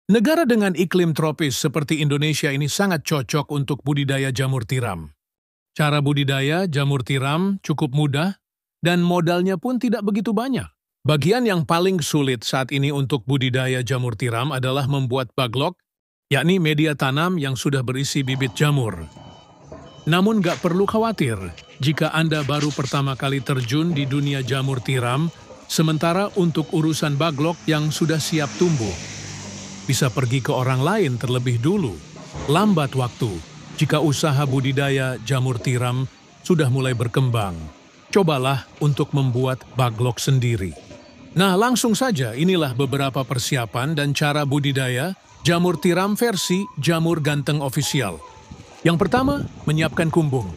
Negara dengan iklim tropis seperti Indonesia ini sangat cocok untuk budidaya jamur tiram. Cara budidaya jamur tiram cukup mudah dan modalnya pun tidak begitu banyak. Bagian yang paling sulit saat ini untuk budidaya jamur tiram adalah membuat baglok, yakni media tanam yang sudah berisi bibit jamur. Namun nggak perlu khawatir jika Anda baru pertama kali terjun di dunia jamur tiram, sementara untuk urusan baglok yang sudah siap tumbuh, bisa pergi ke orang lain terlebih dulu. Lambat waktu jika usaha budidaya jamur tiram sudah mulai berkembang. Cobalah untuk membuat baglok sendiri. Nah, langsung saja inilah beberapa persiapan dan cara budidaya jamur tiram versi Jamur Ganteng Official. Yang pertama, menyiapkan kumbung.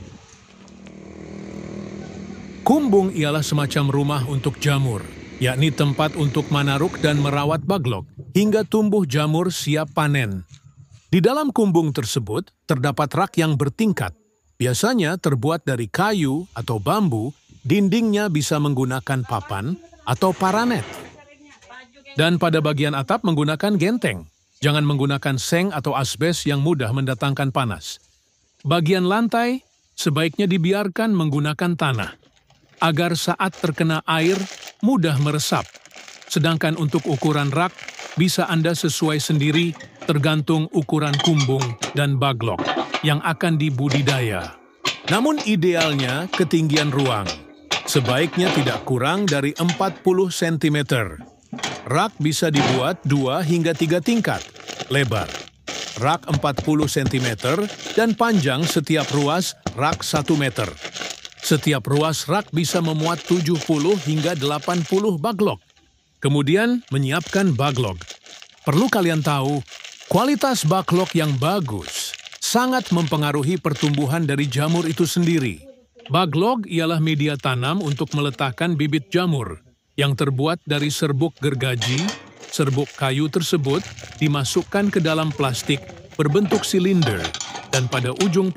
Kumbung ialah semacam rumah untuk jamur, yakni tempat untuk manaruk dan merawat baglok hingga tumbuh jamur siap panen. Di dalam kumbung tersebut terdapat rak yang bertingkat, biasanya terbuat dari kayu atau bambu, dindingnya bisa menggunakan papan atau paranet. Dan pada bagian atap menggunakan genteng, jangan menggunakan seng atau asbes yang mudah mendatangkan panas. Bagian lantai sebaiknya dibiarkan menggunakan tanah, agar saat terkena air mudah meresap. Sedangkan untuk ukuran rak, bisa Anda sesuai sendiri tergantung ukuran kumbung dan baglok yang akan dibudidaya. Namun idealnya ketinggian ruang sebaiknya tidak kurang dari 40 cm. Rak bisa dibuat 2 hingga 3 tingkat lebar. Rak 40 cm dan panjang setiap ruas rak 1 meter. Setiap ruas rak bisa memuat 70 hingga 80 baglok. Kemudian menyiapkan baglok. Perlu kalian tahu, kualitas baglok yang bagus sangat mempengaruhi pertumbuhan dari jamur itu sendiri. Baglok ialah media tanam untuk meletakkan bibit jamur yang terbuat dari serbuk gergaji. Serbuk kayu tersebut dimasukkan ke dalam plastik berbentuk silinder dan pada ujung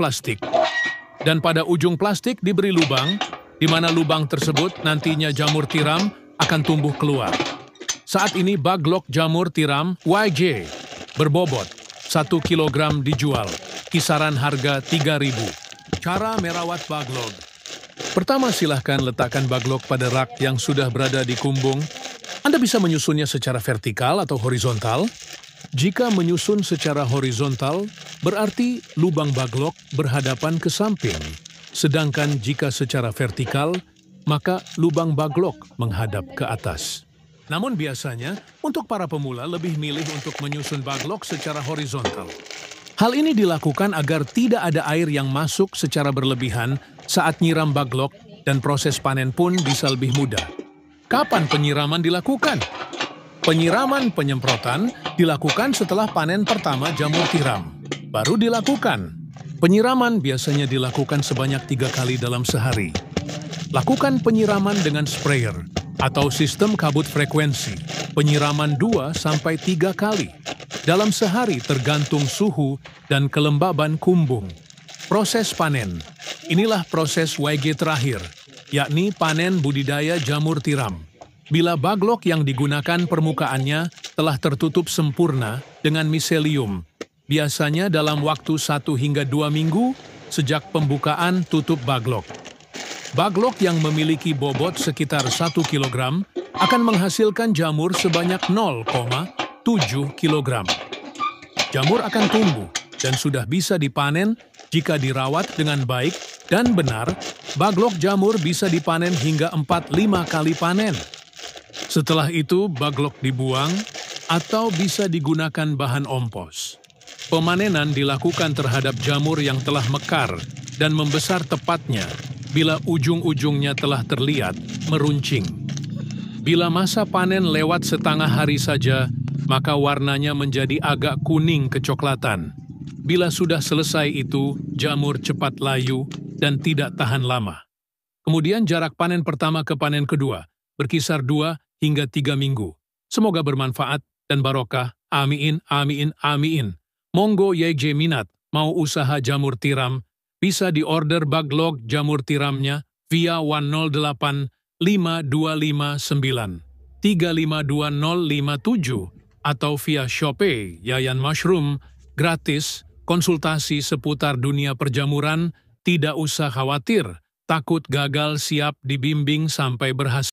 plastik diberi lubang, di mana lubang tersebut nantinya jamur tiram akan tumbuh keluar. Saat ini baglok jamur tiram YJ berbobot 1 kg dijual, kisaran harga 3.000. Cara merawat baglok. Pertama, silahkan letakkan baglok pada rak yang sudah berada di kumbung. Anda bisa menyusunnya secara vertikal atau horizontal. Jika menyusun secara horizontal, berarti lubang baglok berhadapan ke samping. Sedangkan jika secara vertikal, maka lubang baglok menghadap ke atas. Namun biasanya, untuk para pemula lebih milih untuk menyusun baglok secara horizontal. Hal ini dilakukan agar tidak ada air yang masuk secara berlebihan saat nyiram baglok dan proses panen pun bisa lebih mudah. Kapan penyiraman dilakukan? Penyiraman penyemprotan dilakukan setelah panen pertama jamur tiram. Baru dilakukan. Penyiraman biasanya dilakukan sebanyak 3 kali dalam sehari. Lakukan penyiraman dengan sprayer atau sistem kabut frekuensi. Penyiraman 2-3 kali dalam sehari tergantung suhu dan kelembaban kumbung. Proses panen. Inilah proses YG terakhir, yakni panen budidaya jamur tiram. Bila baglok yang digunakan permukaannya telah tertutup sempurna dengan miselium, biasanya dalam waktu 1 hingga 2 minggu sejak pembukaan tutup baglok. Baglok yang memiliki bobot sekitar 1 kg akan menghasilkan jamur sebanyak 0,7 kg. Jamur akan tumbuh dan sudah bisa dipanen jika dirawat dengan baik dan benar. Baglok jamur bisa dipanen hingga 4-5 kali panen. Setelah itu, baglok dibuang atau bisa digunakan bahan ompos. Pemanenan dilakukan terhadap jamur yang telah mekar dan membesar tepatnya bila ujung-ujungnya telah terlihat meruncing. Bila masa panen lewat setengah hari saja, maka warnanya menjadi agak kuning kecoklatan. Bila sudah selesai itu, jamur cepat layu dan tidak tahan lama. Kemudian jarak panen pertama ke panen kedua berkisar 2 hingga 3 minggu. Semoga bermanfaat dan barokah. Amin, amin, amin. Monggo YJ minat mau usaha jamur tiram, bisa diorder baglok jamur tiramnya via 108 5259 352057 atau via Shopee Yayan Mushroom, gratis, konsultasi seputar dunia perjamuran, tidak usah khawatir, takut gagal, siap dibimbing sampai berhasil.